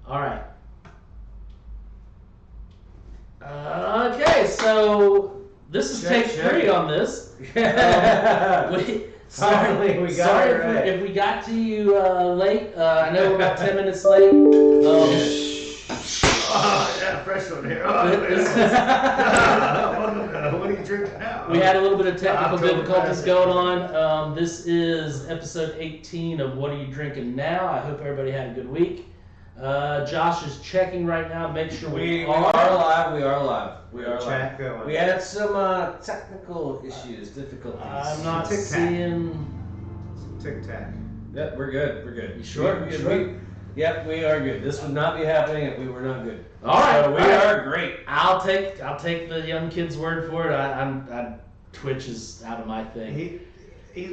All right. Okay, so this is take 3 on this. Sorry if we got to you late. I know we're about 10 minutes late. Yeah, fresh one here. What are you drinking now? We had a little bit of technical difficulties going on. This is episode 18 of What Are You Drinking Now? I hope everybody had a good week. Josh is checking right now to make sure we are live. We are live. Going. We had some technical issues, difficulties. I'm not seeing. Tic Tac. Yep, we're good. You sure? Yep, we are good. This would not be happening if we were not good. All right, so we are great. I'll take the young kid's word for it. Twitch is out of my thing.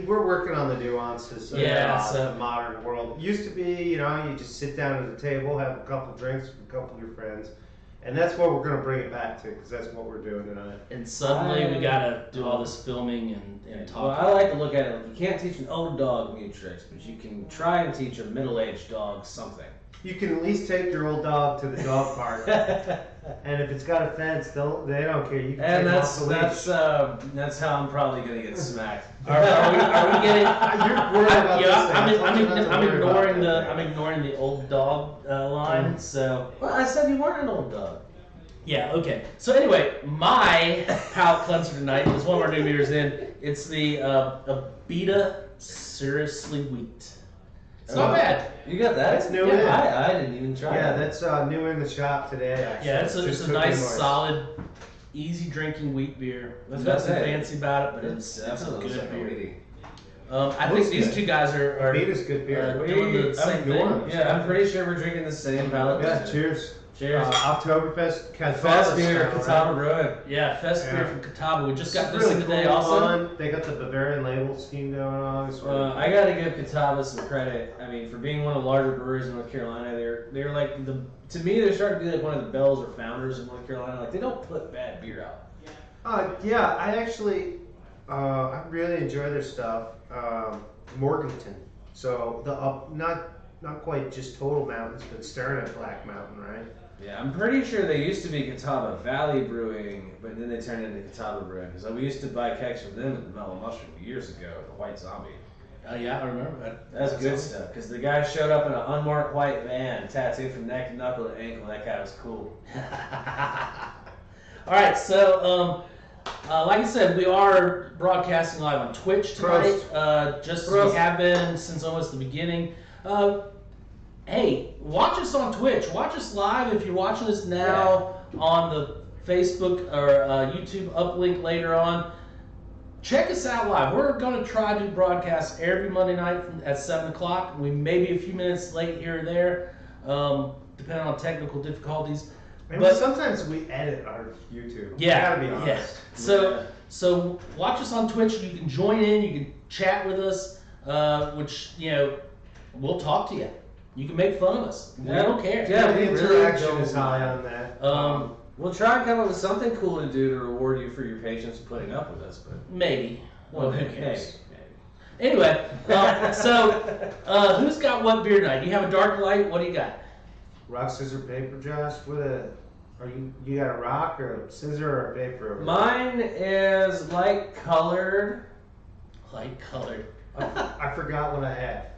We're working on the nuances of the modern world. Used to be, you just sit down at a table, have a couple drinks with a couple of your friends, and that's what we're going to bring it back to, because that's what we're doing tonight. And suddenly we got to do all this filming and talking. Well, I like to look at it like you can't teach an old dog new tricks, but you can try and teach a middle-aged dog something. You can at least take your old dog to the dog park, and if it's got a fence, they don't care. You can take that's off the leash. That's how I'm probably gonna get smacked. Are we getting? You're worried about this thing. I'm ignoring the old dog line. So. Well, I said you weren't an old dog. Yeah. Okay. So anyway, my palate cleanser tonight is one of our new beers in. It's the Abita Seriously Wheat. It's not bad. You got that? It's new. I didn't even try it. Yeah, that's new in the shop today. Actually. Yeah, it's a nice, solid, easy drinking wheat beer. There's nothing fancy about it, but it's a good beer. I think these two guys are Abita's good beer. Doing the same thing. Yeah, I'm pretty sure we're drinking the same palate. Yeah, cheers. Cheers. Oktoberfest. Fest beer, Catawba Brewing. Yeah, Fest beer from Catawba. We just got this really in today cool also. They got the Bavarian label scheme going on. I gotta give Catawba some credit. I mean, for being one of the larger breweries in North Carolina, they're like to me they're starting to be like one of the bells or founders in North Carolina. Like they don't put bad beer out. Yeah, I actually I really enjoy their stuff. Morganton. So not quite just Total Mountains, but staring at Black Mountain, right? Yeah, I'm pretty sure they used to be Catawba Valley Brewing, but then they turned into Catawba Brewing. Because we used to buy kegs from them at the Mellow Mushroom years ago, the White Zombie. Oh yeah, I remember that. That's good stuff. Because the guy showed up in an unmarked white van, tattooed from neck to knuckle to ankle. That guy was cool. All right, so like I said, we are broadcasting live on Twitch tonight, just as we have been since almost the beginning. Hey, watch us on Twitch. Watch us live if you're watching us now on the Facebook or YouTube uplink later on. Check us out live. We're going to try to broadcast every Monday night at 7 o'clock. We may be a few minutes late here or there, depending on technical difficulties. But sometimes we edit our YouTube. Yeah, Gotta be honest. Yeah. So watch us on Twitch. You can join in. You can chat with us, which we'll talk to you. You can make fun of us. We don't care. Yeah, the interaction is high on that. We'll try and come up with something cool to do to reward you for your patience putting up with us. But maybe. Well, who cares? Maybe. Anyway, who's got what beer tonight? Do you have a dark light? What do you got? Rock, scissors, paper, Josh. You got a rock or a scissor or a paper? Mine is light colored. Light colored. I forgot what I had.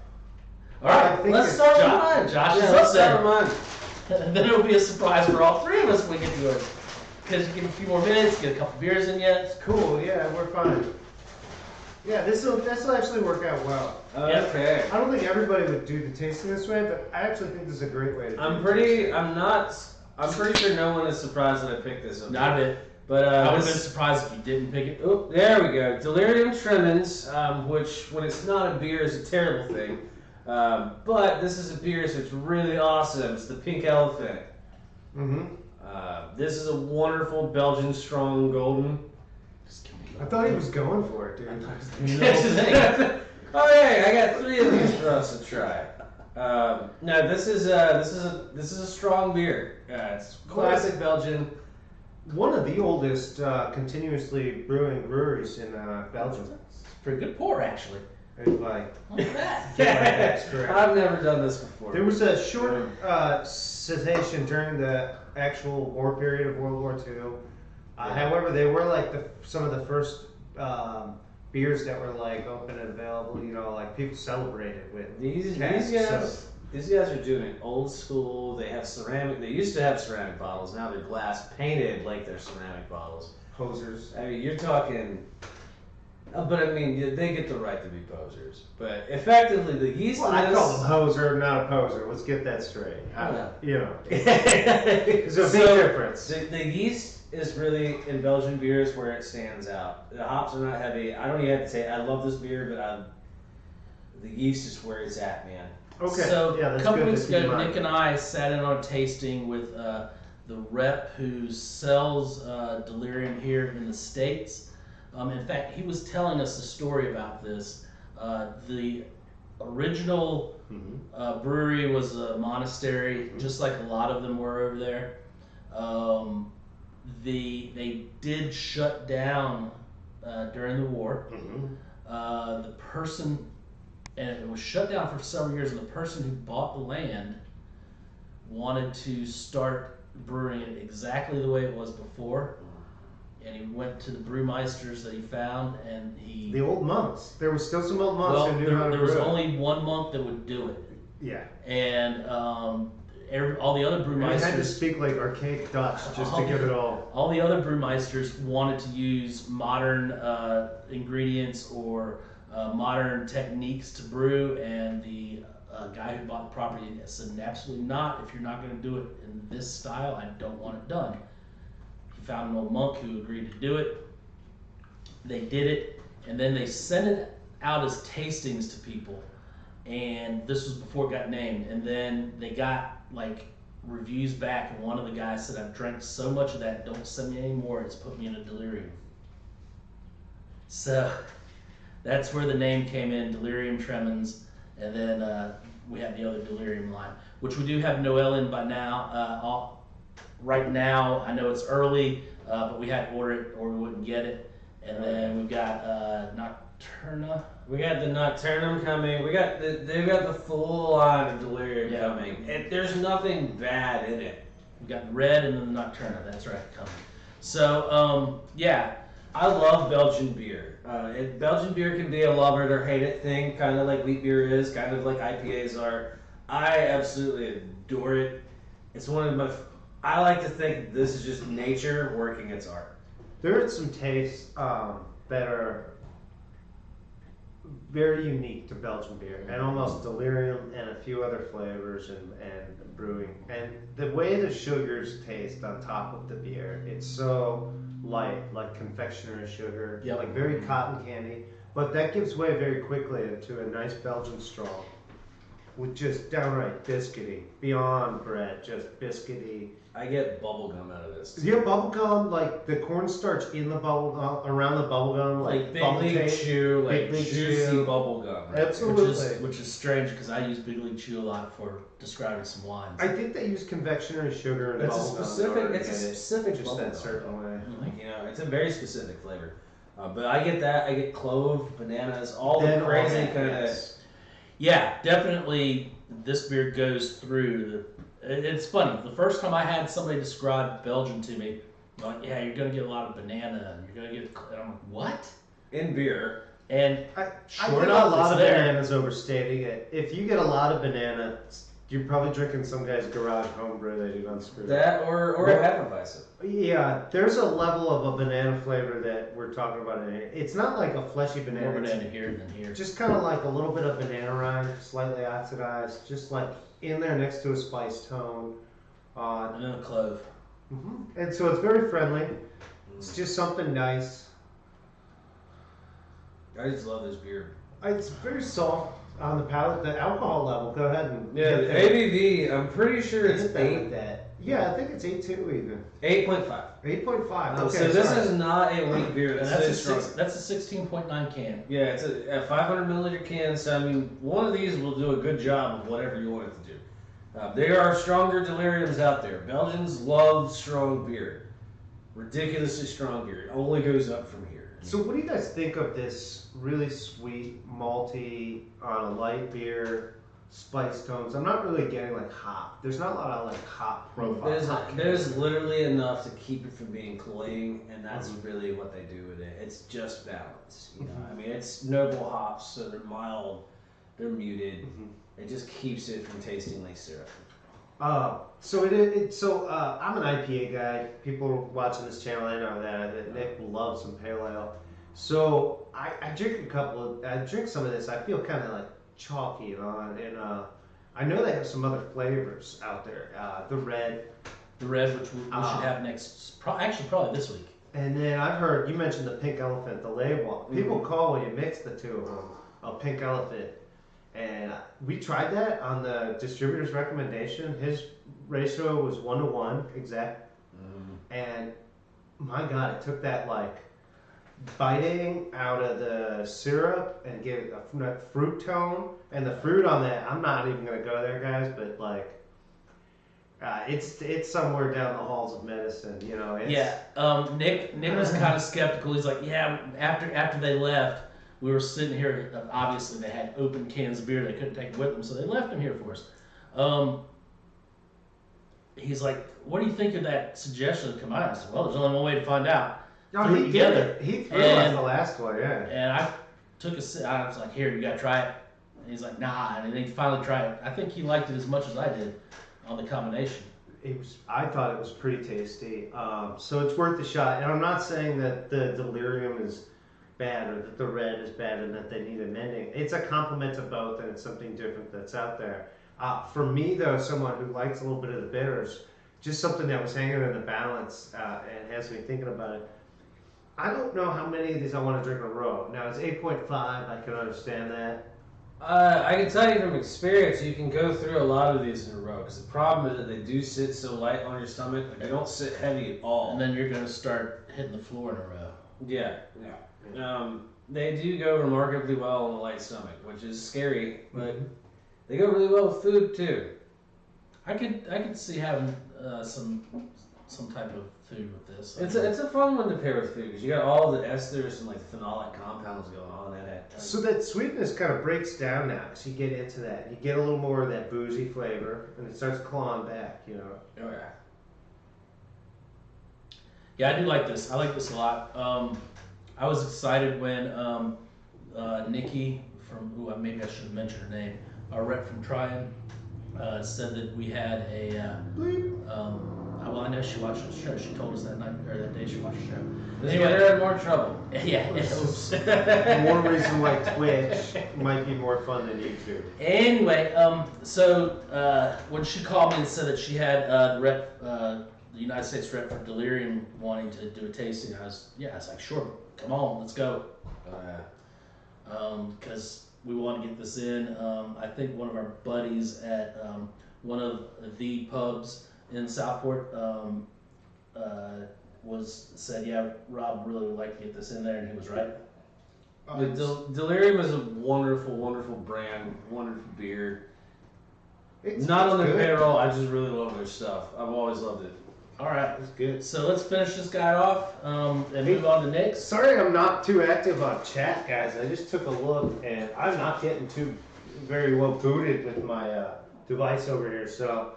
All right, let's start with mine. Josh is let's start with mine. And then it'll be a surprise for all three of us when we get to it. Because you get a few more minutes, get a couple beers in yet. It's cool. Yeah, we're fine. Yeah, this will actually work out well. Okay. I don't think everybody would do the tasting this way, but I actually think this is a great way to do it. I'm pretty sure no one is surprised that I picked this up. Not a bit. But I would have been surprised if you didn't pick it. Oh, there we go. Delirium Tremens, which when it's not a beer is a terrible thing. But this is a beer, so it's really awesome. It's the Pink Elephant. Mm-hmm. This is a wonderful Belgian strong golden. I thought he was going for it, dude. Oh yeah, I got 3 of these for us to try. No, this is a strong beer. It's classic Belgian. One of the oldest continuously brewing breweries in Belgium. It's pretty good pour, actually. It's like, Look at that. I've never done this before. There was a short cessation during the actual war period of World War II. However, they were like some of the first beers that were like open and available. You know, like people celebrated with These casks, guys. These guys are doing it old school. They have ceramic. They used to have ceramic bottles. Now they're glass painted like they're ceramic bottles. Posers. I mean, you're talking. But I mean, they get the right to be posers. But effectively, the yeast. Well, I call them poser, not a poser. Let's get that straight. You know, there's a big difference. The yeast is really in Belgian beers where it stands out. The hops are not heavy. I don't even have to say I love this beer, but the yeast is where it's at, man. Okay. So that's a couple good weeks to keep in ago, mind. Nick and I sat in on a tasting with the rep who sells Delirium here in the States. In fact, he was telling us a story about this. The original brewery was a monastery, just like a lot of them were over there. They did shut down during the war. The person, and it was shut down for several years, and the person who bought the land wanted to start brewing it exactly the way it was before. And he went to the brewmeisters that he found, and the old monks. There were still some old monks who knew how to brew. There was only one monk that would do it. Yeah. And all the other brewmeisters had to speak like archaic Dutch just to get it all. All the other brewmeisters wanted to use modern ingredients or modern techniques to brew, and the guy who bought the property said, absolutely not. If you're not going to do it in this style, I don't want it done. He found an old monk who agreed to do it. They did it, and then they sent it out as tastings to people. And this was before it got named. And then they got like reviews back, and one of the guys said, I've drank so much of that, don't send me any more. It's put me in a delirium. So that's where the name came in, Delirium Tremens. And then we have the other Delirium line, which we do have Noel in by now. Right now, I know it's early, but we had to order it or we wouldn't get it. And then we've got Nocturna. We got the Nocturnum coming. They've got the full line of Delirium coming. There's nothing bad in it. We've got Red and then the Nocturna. That's right, coming. So I love Belgian beer. Belgian beer can be a love it or hate it thing, kind of like wheat beer is, kind of like IPAs are. I absolutely adore it. It's one of my. I like to think this is just nature working its art. There are some tastes that are very unique to Belgian beer, and almost delirium and a few other flavors and brewing. And the way the sugars taste on top of the beer, it's so light, like confectionery sugar, like very cotton candy. But that gives way very quickly into a nice Belgian strong with just downright biscuity, beyond bread, just biscuity. I get bubble gum out of this. Do you have bubble gum, like the cornstarch in the bubble gum, around the bubble gum, like Big bubble League tape? Chew, like Big League juicy Chew. bubble gum. Right? Absolutely. Which is strange because I use Big League Chew a lot for describing some wines. I think they use confectionery sugar in It's a bubble gum. specific. It's a specific just bubble that gum. certain way. Like, it's a very specific flavor. But I get that. I get clove, bananas, all the Then crazy all that, kind of. yes. Yeah, definitely. This beer goes through. It's funny. The first time I had somebody describe Belgian to me, like, yeah, you're gonna get a lot of banana, and you're gonna get. And I'm like, what? In beer. And I sure think enough, a lot it's of there. bananas overstating it. If you get a lot of banana, you're probably drinking some guy's garage homebrew that you unscrewed. That or a Hefeweizen. Yeah, there's a level of a banana flavor that we're talking about in it. It's not like a fleshy banana. More It's banana here than here. just kind of like a little bit of banana rind, slightly oxidized, just like in there next to a spice tone. And then a clove. And so it's very friendly. It's just something nice. I just love this beer. It's very soft on the palate. The alcohol level, go ahead and Yeah, the ABV, I'm pretty sure it's hit that 8. with that. Yeah, I think it's 8.2 even. 8.5. 8.5. Oh, Okay, so this sorry. is not a weak beer. And That's that's a 16.9 can. Yeah, it's a 500 milliliter can. So I mean, one of these will do a good job of whatever you want it to do. There are stronger deliriums out there. Belgians love strong beer, ridiculously strong beer. It only goes up from here. So what do you guys think of this really sweet, malty, on a light beer, spice tones. I'm not really getting like hop. There's not a lot of like hop profile. There's literally enough to keep it from being cloying, and that's really what they do with it. It's just balance. You know, I mean, it's noble hops, so they're mild, they're muted. It just keeps it from tasting like syrup. So I'm an IPA guy. People watching this channel, they know that Nick loves some pale ale. So I drink I drink some of this. I feel kind of like chalky, and I know they have some other flavors out there. The red, which we should have next, probably this week. And then I've heard you mentioned the pink elephant, the label. People call when you mix the two of them a pink elephant. And we tried that on the distributor's recommendation. His ratio was 1-to-1 exact. And my God, it took that like biting out of the syrup and gave it a fruit tone. And the fruit on that, I'm not even gonna go there, guys, but like it's somewhere down the halls of medicine, you know. Nick was kind of skeptical. He's like, yeah, after they left, we were sitting here. Obviously, they had open cans of beer. They couldn't take it with them, so they left them here for us. He's like, what do you think of that suggestion to come out? I said, well, there's only one way to find out. No, he threw us the last one, yeah. And I took a sip. I was like, here, you gotta try it. And he's like, nah. And then he finally tried it. I think he liked it as much as I did on the combination. I thought it was pretty tasty. So it's worth a shot. And I'm not saying that the delirium is bad or that the red is bad and that they need amending. It's a complement to both, and it's something different that's out there. For me, though, someone who likes a little bit of the bitters, just something that was hanging in the balance and has me thinking about it. I don't know how many of these I want to drink in a row. Now, it's 8.5. I can understand that. I can tell you from experience, you can go through a lot of these in a row, because the problem is that they do sit so light on your stomach, like they don't sit heavy at all. And then you're going to start hitting the floor in a row. Yeah. They do go remarkably well on a light stomach, which is scary, but they go really well with food too. I could see having some type of food with this. It's a fun one to pair with food because you got all the esters and like phenolic compounds going on in it. So that sweetness kind of breaks down now because you get into that. You get a little more of that boozy flavor, and it starts clawing back. You know. Oh yeah. Yeah, I do like this. I like this a lot. I was excited when Nikki from maybe I should have mentioned her name, our rep from Tryon, said that we had a. Well, I know she watched the show. She told us that night or that day she watched the show. This anyway, they're in more trouble. Yeah. More reason why Twitch might be more fun than YouTube. Anyway, so when she called me and said that she had the United States rep for Delirium wanting to do a tasting, I was like, sure, come on, let's go. Because we want to get this in. I think one of our buddies at one of the pubs in Southport said, yeah, Rob really would like to get this in there, and he was right. Delirium is a wonderful, wonderful brand, wonderful beer. It's not on their good. payroll, I just really love their stuff. I've always loved it. All right, it's good. So let's finish this guy off and move on to Nick's. Sorry I'm not too active on chat, guys. I just took a look, and I'm not getting too very well booted with my device over here, so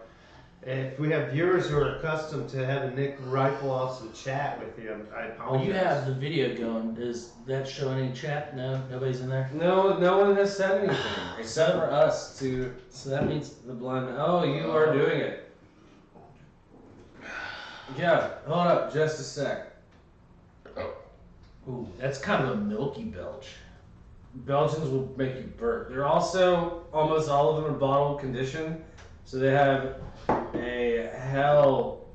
if we have viewers who are accustomed to having Nick rifle off some chat with you, I apologize. Well, you have the video going. Does that show any chat? No? Nobody's in there? No one has said anything except for us to. So that means the blind. Oh, you are doing it. Yeah, hold up just a sec. Ooh, that's kind of a milky belch. Belgians will make you burp. They're also, almost all of them are bottle conditioned, so they have a hell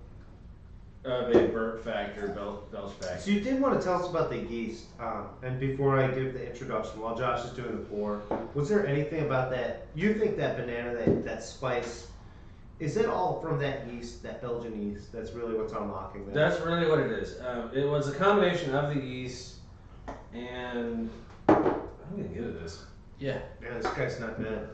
of a burp factor, belch factor. So you did want to tell us about the yeast, and before I give the introduction, while Josh is doing the pour, was there anything about that, you think that banana, that spice, is it all from that yeast, that Belgian yeast, that's really what's unlocking that? That's really what it is. It was a combination of the yeast and, I'm gonna get at this. Yeah, this guy's not bad.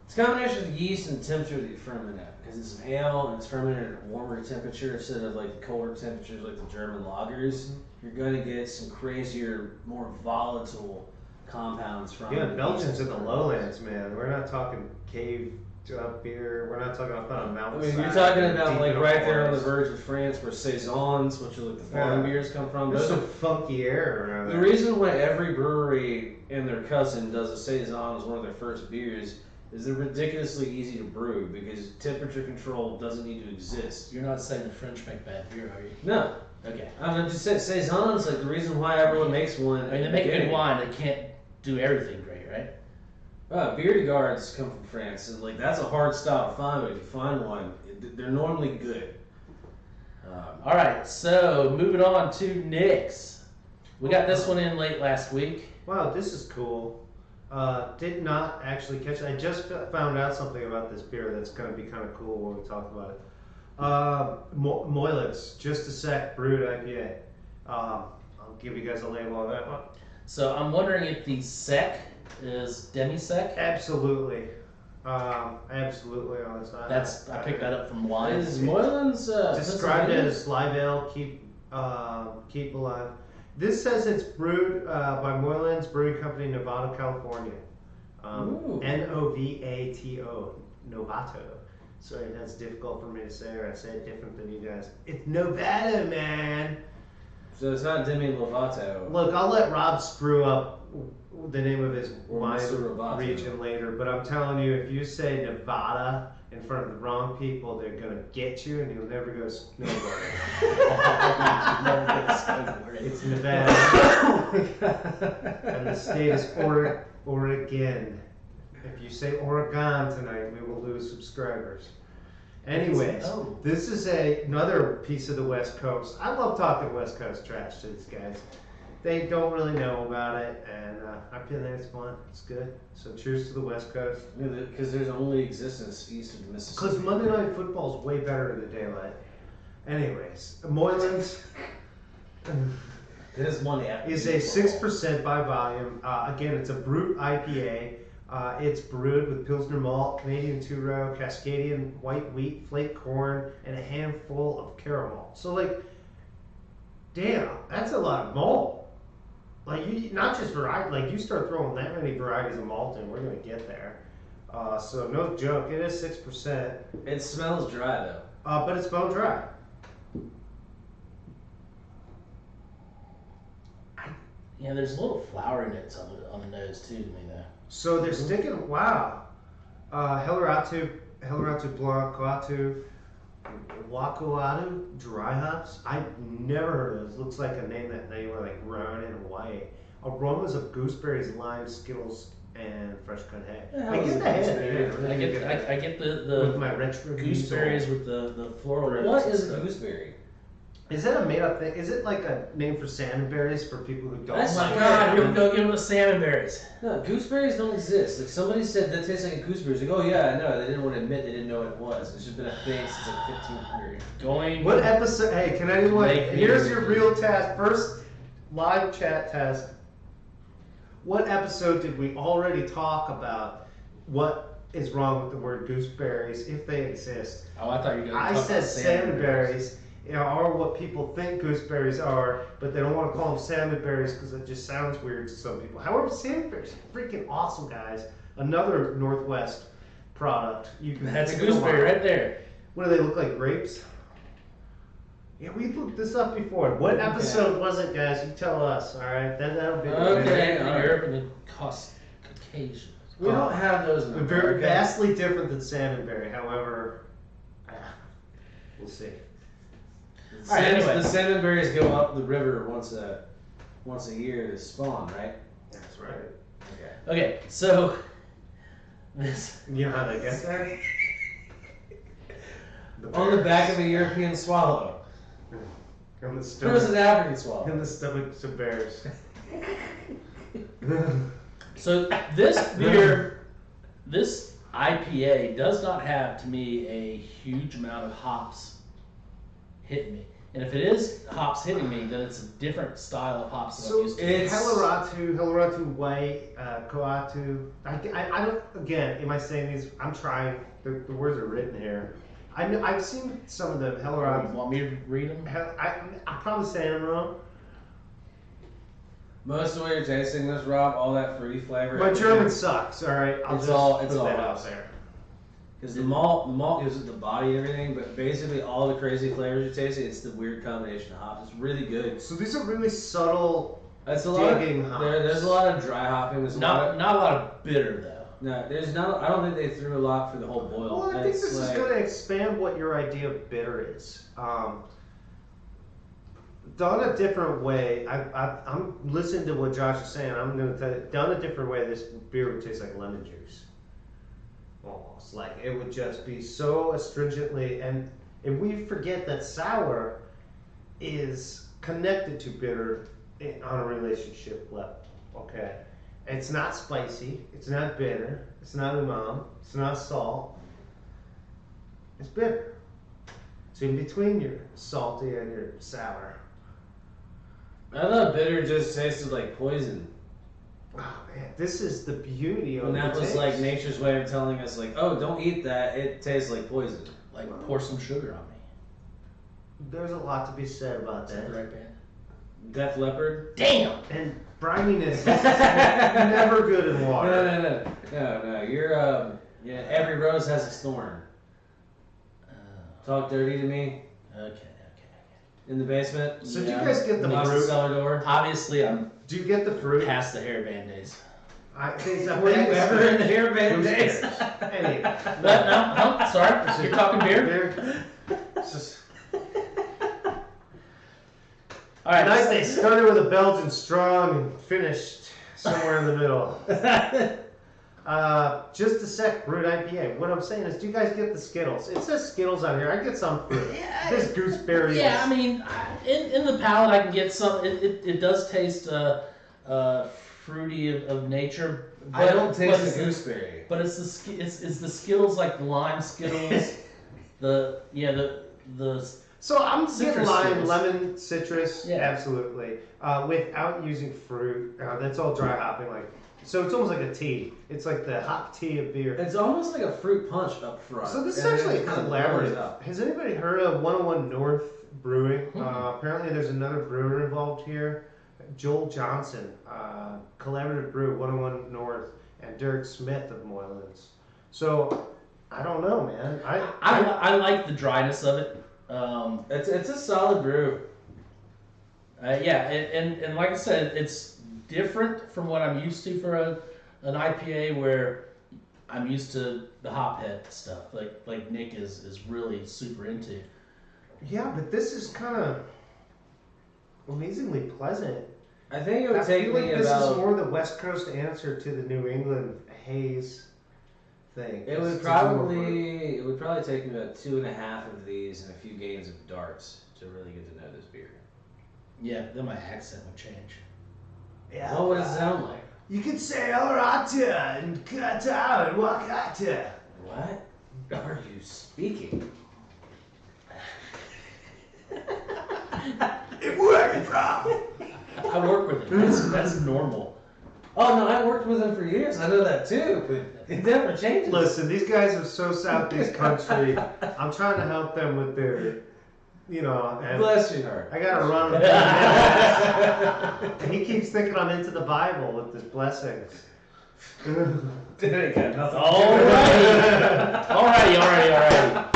It's a combination of the yeast and the temperature that you ferment at, because it's an ale and it's fermented at a warmer temperature instead of like the colder temperatures like the German lagers. You're going to get some crazier, more volatile compounds from. Yeah, Belgians in the lowlands, man. We're not talking cave beer. We're not talking up on a I mountain. mean, you're talking about like right there on the verge of France, where saisons, which are like the foreign beers, come from. There's some funky air around there. The reason why every brewery and their cousin does a saison as one of their first beers is they're ridiculously easy to brew because temperature control doesn't need to exist. You're not saying the French make bad beer, are you? No. Okay. I mean, just saisons, like the reason why everyone makes one. I mean, they make good wine. They can't do everything great, right? Beer guards come from France, and like that's a hard style to find. But if you find one, they're normally good. All right, so moving on to Nick's. We got this one in late last week. Wow, this is cool. Did not actually catch it. I just found out something about this beer that's going to be kind of cool when we talk about it. Moylan's, Just a Sec Brewed IPA. I'll give you guys a label on that one. So I'm wondering if the sec is demi-sec. Absolutely. Absolutely on this. I picked that up from wine. Is Moylan's described as live ale, keep alive. This says it's brewed by Moylan's Brewing Company, Nevada, California. Novato, Novato. Sorry, that's difficult for me to say, or I say it different than you guys. It's Novato, man. So it's not Demi Lovato. Look, I'll let Rob screw up the name of his Or wine Mr. Roboto. region later, but I'm telling you, if you say Nevada in front of the wrong people, they're gonna get you, and you'll never go snowboarding. It's Nevada, and the state is Oregon. If you say Oregon tonight, we will lose subscribers. Anyways, this is another piece of the West Coast. I love talking West Coast trash to these guys. They don't really know about it, and I feel that it's fun. It's good. So cheers to the West Coast. Because there's only existence east of the Mississippi. Because Monday Night Football is way better in the daylight. Anyways, Moylan's There's one is a 6% by volume. Again, it's a brute IPA. It's brewed with Pilsner malt, Canadian two-row, Cascadian white wheat, flake corn, and a handful of caramel. So, like, damn, that's a lot of malt. Like, you not just variety. Like, you start throwing that many varieties of malt in, we're gonna get there. So no joke, it is 6%. It smells dry though. But it's bone dry. Yeah, there's a little floweriness on the nose too to me though. So they're sticking. Wow. Helleratu Blanc, Coatu, Wakuatu, dry hops. I've never heard of this. Looks like a name that they were like grown in Hawaii. Aromas of gooseberries, lime, Skittles, and fresh cut hay. I get the hay. I get the with my retro gooseberries with the floral. What is a gooseberry? Is that a made up thing? Is it like a name for salmon berries for people who don't? Oh my god, here we go, give them the salmon berries. No, gooseberries don't exist. Like somebody said that tastes like a gooseberry. Like, oh yeah, I know. They didn't want to admit they didn't know what it was. It's just been a thing since like 1500. What episode? Hey, can anyone? Here's your real test. First live chat test. What episode did we already talk about? What is wrong with the word gooseberries if they exist? Oh, I thought you were going to I talk said about salmon berries. Are what people think gooseberries are, but they don't want to call them salmon berries because it just sounds weird to some people. However, salmon berries are freaking awesome, guys. Another Northwest product. That's a gooseberry right there. What do they look like? Grapes? Yeah, we looked this up before. What episode was it, guys? You tell us. All right, that'll be Europe and the Caucasian. We don't have those. In very vastly different than salmon berry. However, we'll see. All right, anyway. The salmon berries go up the river once a year to spawn, right? That's right. Okay, so this. You know how they get there? On the back of a European swallow. In the Or stomach. was it an African swallow? In the stomachs of bears. So this beer, this IPA does not have to me a huge amount of hops hitting me. And if it is hops hitting me, then it's a different style of hops than I'm used to. It's Helleratu White, Coatu. I don't, again, am I saying these? I'm trying. The words are written here. I've seen some of the Helleratu. You want me to read them? I'm probably saying them wrong. Most of what you're tasting this, Rob, all that fruity flavor. My German sucks. All right, It's all that out there. Because the malt gives it the body and everything, but basically all the crazy flavors you're tasting, it's the weird combination of hops. It's really good. So these are really subtle. That's a lot. Hops. There's a lot of dry hopping. There's not a lot of bitter though. No, there's not. I don't think they threw a lot for the whole boil. Well, I think this is going to expand what your idea of bitter is. Done a different way, I'm listening to what Josh is saying. I'm going to tell you, done a different way, this beer would taste like lemon juice. Almost like it would just be so astringently, and we forget that sour is connected to bitter on a relationship level. Okay, it's not spicy, it's not bitter, it's not umami, it's not salt. It's bitter. It's in between your salty and your sour. I thought bitter just tasted like poison. Oh man, this is the beauty of it. And that was like nature's way of telling us, like, oh, don't eat that. It tastes like poison. Like pour some sugar on me. There's a lot to be said about Is that that. the right band? Def Leppard. Damn. And brininess is never good in water. No. You're every rose has its thorn. Talk dirty to me. Okay. In the basement. So do you guys get the Next to fruit? cellar door. Obviously, I'm Do you get the fruit? past the hairband days. I think Were you ever in the hairband days? Anyway. No, sorry. You're talking beer? It's just, All right. nice. They started with a Belgian strong and finished somewhere in the middle. Just a sec, Brut IPA. What I'm saying is, do you guys get the Skittles? It says Skittles on here. I get some fruit. This gooseberry. Yeah, I mean, in the palate, I can get some. It does taste fruity of nature. I don't taste but the gooseberry. But it's the Skittles, like the lime Skittles. the So I'm getting Citrus lime, Skittles. lemon, citrus, Yeah. absolutely. Without using fruit. That's all dry hopping. So it's almost like a tea. It's like the hop tea of beer. It's almost like a fruit punch up front. So this is and then actually it kind of blurs collaborative. up. Has anybody heard of 101 North Brewing? Apparently there's another brewer involved here. Joel Johnson, collaborative brew, 101 North, and Derek Smith of Moylan's. So I don't know, man. I like the dryness of it. It's a solid brew. Yeah, and like I said, it's different from what I'm used to for an IPA, where I'm used to the hop head stuff, like Nick is really super into. Yeah, but this is kind of amazingly pleasant. I think it would take feel like me this about. is more the West Coast answer to the New England haze thing. It would probably take me about 2.5 of these and a few games of darts to really get to know this beer. Yeah, then my accent would change. Yeah. What would it sound like? You could say "alrighta" and "cut out" and "walk out." What are you speaking? Where are you from? I work with it. That's normal. Oh no, I worked with him for years. I know that too, but it never changes. Listen, these guys are so Southeast country. I'm trying to help them with their, and Bless your heart. I gotta run him. And he keeps thinking I'm into the Bible with his blessings. It got nothing. Alrighty.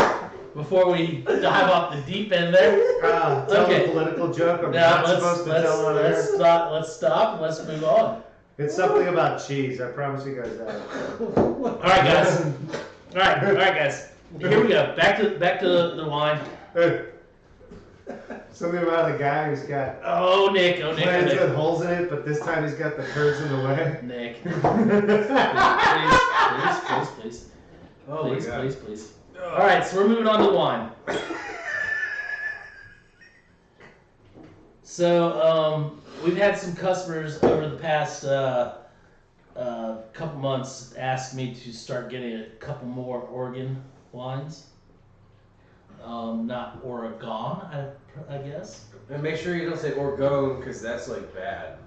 Before we dive off the deep end there, Tell a political joke. I'm not supposed to tell on air. Let's stop and let's move on. It's something about cheese. I promise you guys that. All right, guys. All right, guys. Here we go. Back to the wine. Something about a guy who's got Oh, Nick. plants with holes in it, but this time he's got the curves in the way. Nick. Please. Oh my God. Please. All right, so we're moving on to wine. So we've had some customers over the past couple months ask me to start getting a couple more Oregon wines. Not Oregon, I guess. And make sure you don't say Oregon, because that's like bad.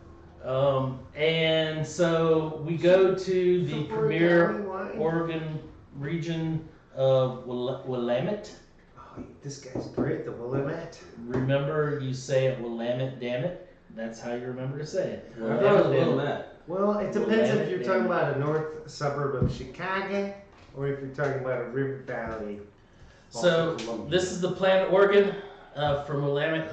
And so we go to the premier Oregon region of Willamette. Oh, this guy's great, the Willamette. Remember, you say it Willamette, damn it. That's how you remember to say it. I thought it was Willamette. Well, it depends if you're talking about a north suburb of Chicago or if you're talking about a river valley. So this is the Planet Oregon from Willamette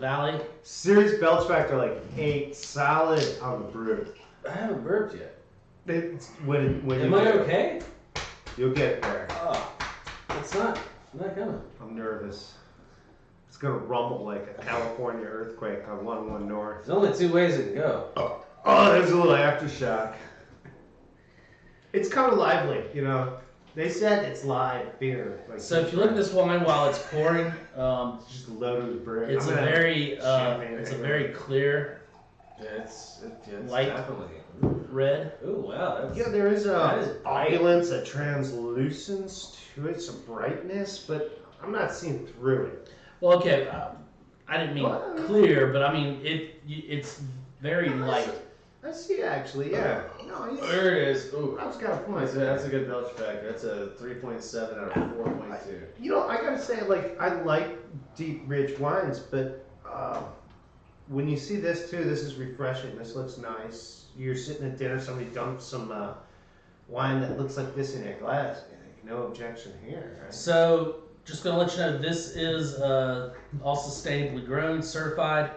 Valley. Serious belch factor like 8, solid on the brew. I haven't burped yet. When Am I okay? You'll get there. Oh, it's not coming. I'm nervous. It's gonna rumble like a California earthquake on 101 North. There's only 2 ways it can go. Oh, there's a little aftershock. It's kind of lively, you know. They said it's live beer. Like So if you look at this wine while it's pouring, it's just loaded with brick. it's a very clear It's light definitely. red. Oh wow. Yeah, there is that is a bright. opulence, a translucence to it, some brightness, but I'm not seeing through it. Well, okay, I didn't mean clear, but I mean it's very light. I see, actually, yeah. No, There it is. Ooh, I've got a point. that's a good belch factor. That's a 3.7 out of 4.2. You know, I gotta say, like, I like deep, rich wines, but when you see this too, this is refreshing. This looks nice. You're sitting at dinner, somebody dumps some wine that looks like this in your glass. No objection here, right? So just gonna let you know this is all sustainably grown, certified.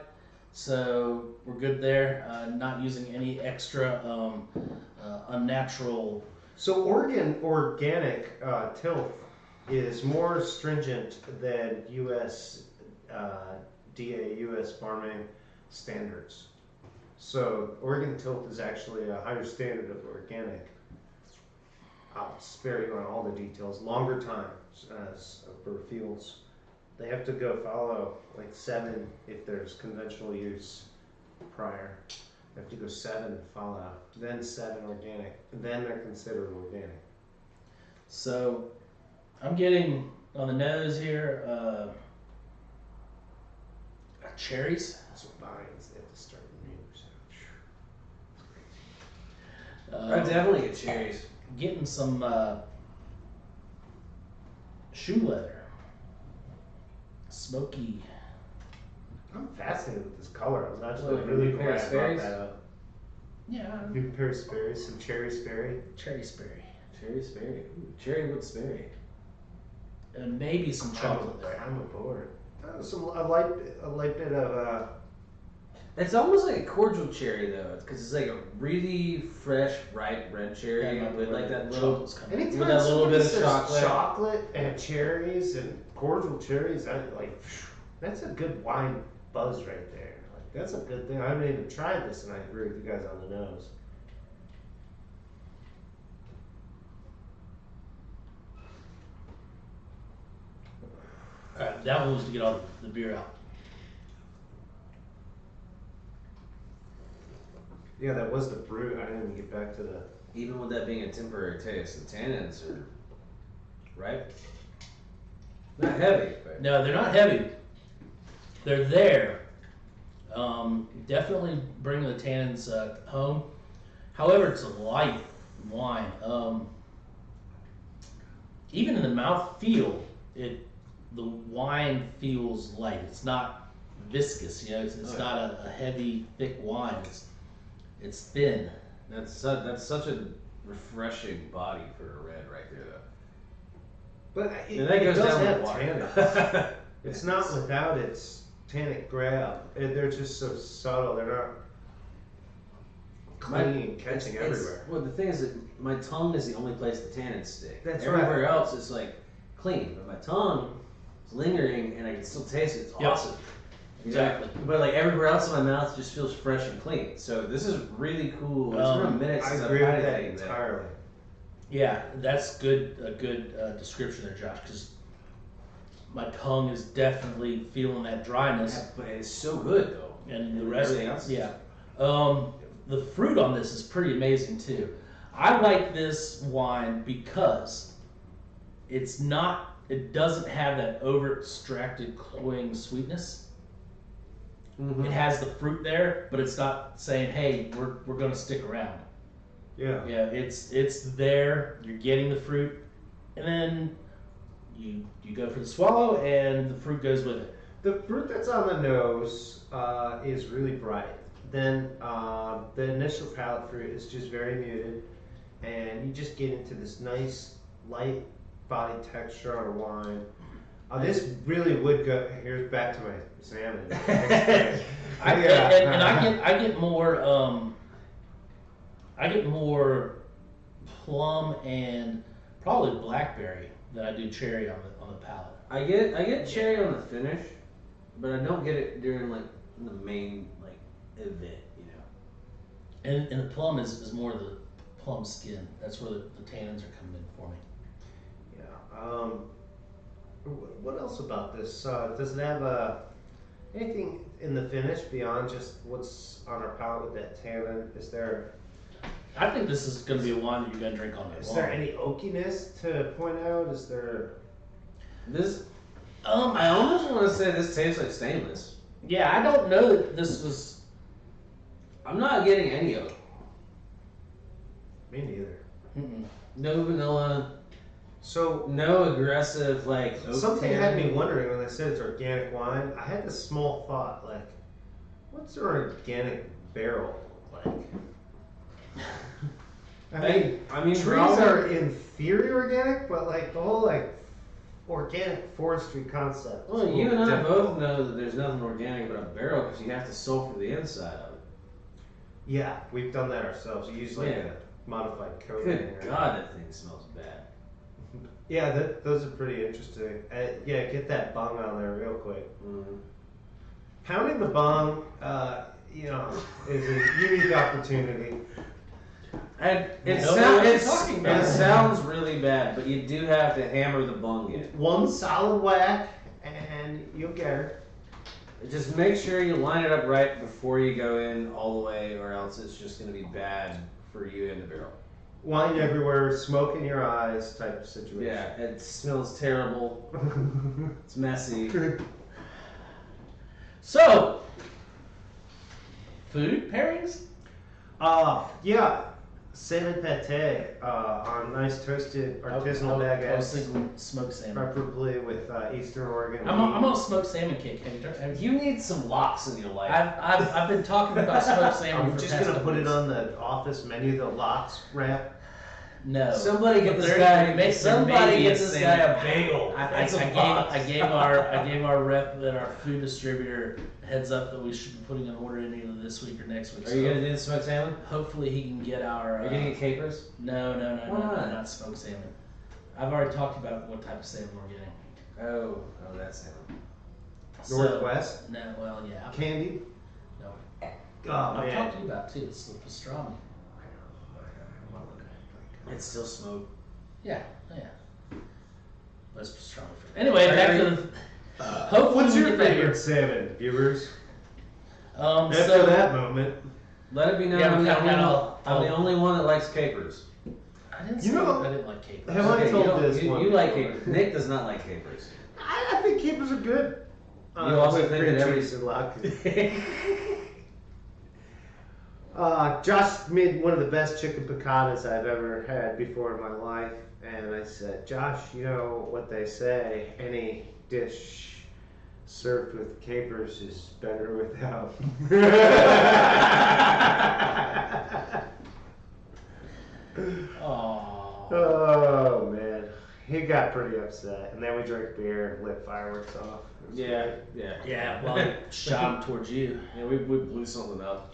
So we're good there. Not using any extra unnatural. So Oregon organic tilth is more stringent than U.S. farming standards. So Oregon tilth is actually a higher standard of organic. I'll spare you on all the details. Longer time for fields. They have to go follow like 7 if there's conventional use prior. They have to go 7 follow, then 7 organic, then they're considered organic. So I'm getting on the nose here cherries. That's what vines, they have to start the news. I definitely get cherries. Getting some shoe leather. Smoky. I'm fascinated with this color. I was actually Like really new glad I Paris brought berries? that up. Yeah. New Paris berries, some cherry sperry. Cherry sperry. Cherry sperry. Ooh, cherry wood sperry. And maybe some chocolate there. I'm aboard. A light bit of It's almost like a cordial cherry though, because it's like a really fresh, ripe red cherry with like that little. anytime With that little bit of somebody says chocolate. chocolate and cherries and cordial cherries, I like. That's a good wine buzz right there. Like that's a good thing. I haven't even tried this, and I agree with you guys on the nose. Alright, that one was to get all the beer out. Yeah, that was the brew. I didn't even get back to the. Even with that being a temporary taste, the tannins are right. Not heavy, but No, they're not heavy. They're there. Definitely bring the tannins home. However, it's a light wine. Even in the mouth feel, the wine feels light. It's not viscous. You know, it's not a heavy, thick wine. It's thin. that's such a refreshing body for a red right there though. But And that goes does down have with water. tannins. It's not without its tannic grab. They're just so subtle. They're not clean, catching everywhere. Well, the thing is that my tongue is the only place the tannins stick. That's Everywhere right. else is like clean, but my tongue is lingering and I can still taste it. It's Yep. awesome. Exactly. But like everywhere else in my mouth just feels fresh and clean. So this is really cool. It's been a minute I since I've agree with had that anything that. entirely. Yeah, that's good. A good description there, Josh. Because my tongue is definitely feeling that dryness, Yeah, but it's so good though. and the rest. Everything else. Yeah. The fruit on this is pretty amazing too. I like this wine because it's not. It doesn't have that over extracted cloying sweetness. Mm-hmm. It has the fruit there, but it's not saying, "Hey, we're going to stick around." Yeah. Yeah, it's there. You're getting the fruit, and then you go for the swallow, and the fruit goes with it. The fruit that's on the nose is really bright. Then the initial palate fruit is just very muted, and you just get into this nice light body texture on a wine. This really would go. Here's back to my salmon. I get more. I get more plum and probably blackberry than I do cherry on the palate. I get cherry on the finish, but I don't get it during like the main like event, you know. And the plum is more the plum skin. That's where the tannins are coming in for me. Yeah. What else about this? Does it have anything in the finish beyond just what's on our palate with that tannin? Is there? I think this is going to be a wine that you're going to drink all night long. Is there any oakiness to point out? Is there? This, I almost want to say this tastes like stainless. Yeah, I don't know that this was. I'm not getting any oak. Me neither. Mm-mm. No vanilla. So no aggressive like oak something tannin. had me wondering when they said it's organic wine. I had this small thought, like, what's an organic barrel like? I mean, trees are in theory organic, but like the whole like organic forestry concept. Well, you and I both know that there's nothing organic about a barrel because you have to sulfur the inside of it. Yeah, we've done that ourselves. You use like a modified coating. Good God, that thing smells bad. Yeah, those are pretty interesting. Yeah, get that bung on there real quick. Mm-hmm. Pounding the bung, is a unique opportunity. And it sounds really bad, but you do have to hammer the bung in. One solid whack, and you'll get her. Just make sure you line it up right before you go in all the way, or else it's just going to be bad for you and the barrel. Wine everywhere, smoke in your eyes type of situation. Yeah, it smells terrible. It's messy. So, food pairings? Yeah. Salmon pate on nice toasted artisanal baguettes. I was thinking smoked salmon. Preferably with Eastern Oregon. I'm on a smoked salmon kick. You need some lox in your life. I've been talking about smoked salmon. I'm just gonna put it on the office menu, the lox wrap. No. Somebody get this guy a bagel. I gave our rep and our food distributor heads up that we should be putting an order in either this week or next week. Are you gonna do the smoked salmon? Hopefully he can get our. Are you gonna get capers? No, not smoked salmon. I've already talked about what type of salmon we're getting. Oh, that salmon. Northwest? No, well, yeah. Candy? No. Oh, I've man. talked to you about it too. It's the pastrami. It's still smoked. Yeah. But it's pastrami. Anyway, back to the. Hopefully, what's we your get that favorite here. salmon, viewers? After After that moment. Let it be known Yeah, I'm I'll- the only one that likes capers. I didn't You say know- I didn't like capers. Have I told this you, one you like before? capers. Nick does not like capers. I think capers are good. You also with think cream that every- cheese and latke. Josh made one of the best chicken picadas I've ever had before in my life, and I said, Josh, you know what they say, any dish served with capers is better without. Aww. Oh man, he got pretty upset, and then we drank beer, lit fireworks off. It was Yeah, great. yeah. Yeah, well, I shot him towards you. Yeah, we blew something up.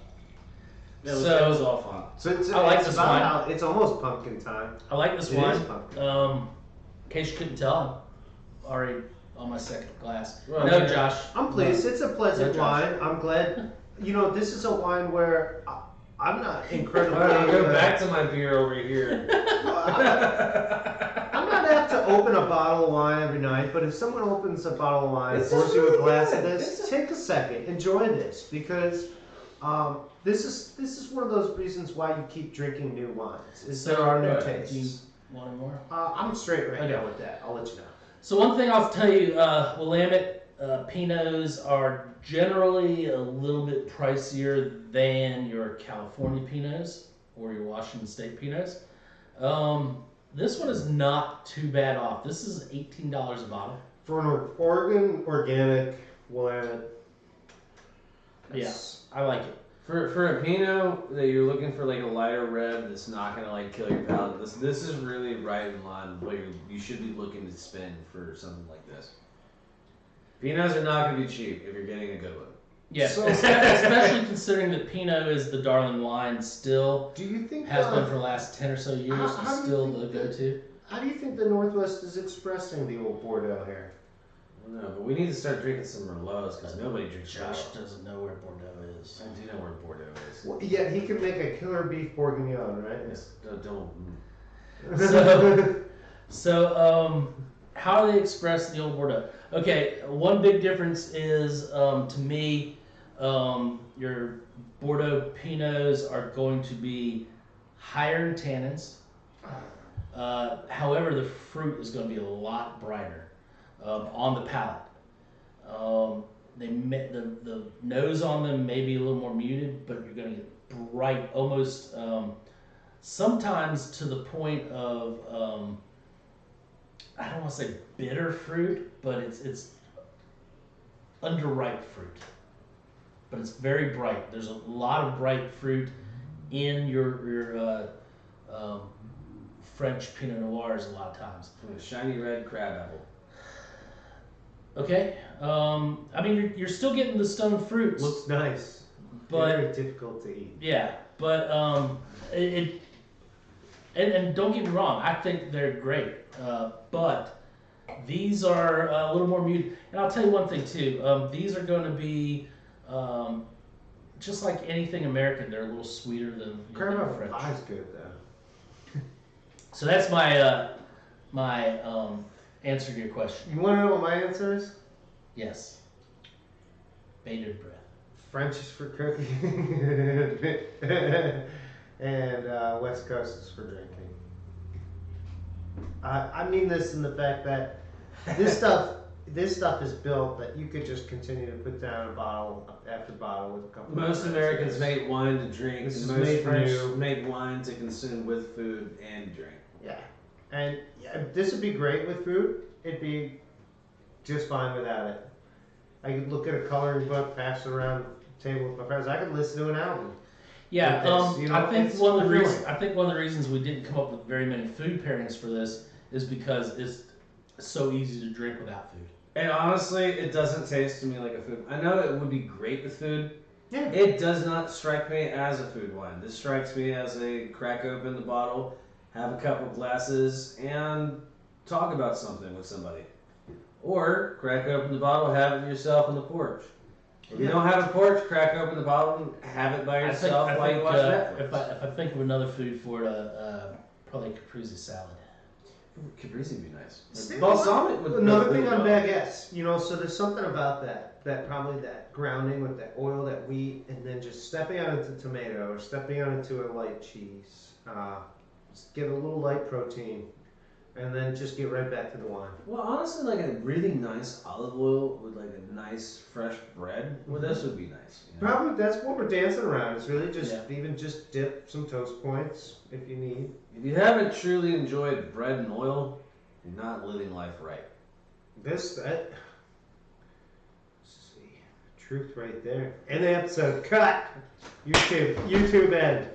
It was, So- it was all fun. So it's, I like it's this about wine. how it's almost pumpkin time. I like this It wine. is pumpkin. In case you couldn't tell, I'm already on my second glass. Well, no, yeah. Josh. I'm pleased. It's a pleasant No, Josh. wine. I'm glad. You know, this is a wine where I'm not incredibly. I'll go back to my beer over here. I'm not apt to open a bottle of wine every night, but if someone opens a bottle of wine and pours you a glass of this, take a second, enjoy this, because this is one of those reasons why you keep drinking new wines. Is there are new Do you tastes. want any more? I'm straight right Okay. now with that. I'll let you know. So one thing I'll tell you, Willamette Pinots are generally a little bit pricier than your California Pinots or your Washington State Pinots. This one is not too bad off. This is $18 a bottle. For an Oregon organic Willamette. Yes, I like it. For a Pinot that you're looking for like a lighter red that's not gonna like kill your palate, this is really right in line with what you should be looking to spend for something like this. Pinots are not gonna be cheap if you're getting a good one. Yes, especially considering that Pinot is the darling wine still. Do you think has been for the last 10 or so years? How Still the go-to. How do you think the Northwest is expressing the old Bordeaux here? I don't know, but we need to start drinking some Merlots because nobody drinks Josh Merlot. doesn't know where Bordeaux is. I do know where Bordeaux is. Well, yeah, he can make a killer beef bourguignon, right? Yes, don't. So, how do they express the old Bordeaux? Okay, one big difference is, to me, your Bordeaux Pinots are going to be higher in tannins. However, the fruit is going to be a lot brighter on the palate. The nose on them may be a little more muted, but you're going to get bright, almost sometimes to the point of I don't want to say bitter fruit, but it's underripe fruit. But it's very bright. There's a lot of bright fruit in your French Pinot Noirs a lot of times. Shiny red crab apple. Okay. I mean, you're still getting the stone fruits. Looks nice, but very difficult to eat. Yeah, but and don't get me wrong, I think they're great. But these are a little more muted. And I'll tell you one thing too. These are going to be just like anything American. They're a little sweeter than Crab apple French. pie is good though. So that's my my answer to your question. You want to know what my answer is? Yes. Bated breath. French is for cooking, and West Coast is for drinking. I mean this in the fact that this stuff is built that you could just continue to put down a bottle after bottle with a couple. Most Americans make wine to drink, This and is most made for French you. make wine to consume with food and drink. Yeah, and this would be great with food. It'd be just fine without it. I could look at a coloring book, pass it around the table with my friends. I could listen to an album. Yeah, This, you know, I think it's one of the fulfilling. reasons one of the reasons we didn't come up with very many food pairings for this is because it's so easy to drink without food. And honestly, it doesn't taste to me like a food. I know it would be great with food. Yeah. It does not strike me as a food wine. This strikes me as a crack open the bottle, have a couple glasses, and talk about something with somebody. Or crack open the bottle, have it yourself on the porch. If you don't have a porch, crack open the bottle and have it by yourself I while think, you watch Netflix. if I think of another food for it, probably caprese salad. Caprese would be nice. See, Balsamic would Another would thing go. on baguettes, you know, so there's something about that probably that grounding with that oil, that wheat, and then just stepping out into tomato or stepping out into a light cheese. Just get a little light protein, and then just get right back to the wine. Well, honestly, like a really nice olive oil with like a nice fresh bread with this would be nice. You know? Probably that's what we're dancing around. It's really just Yeah. even just dip some toast points if you need. If you haven't truly enjoyed bread and oil, you're not living life right. This is the truth right there. End the episode. Cut. YouTube end.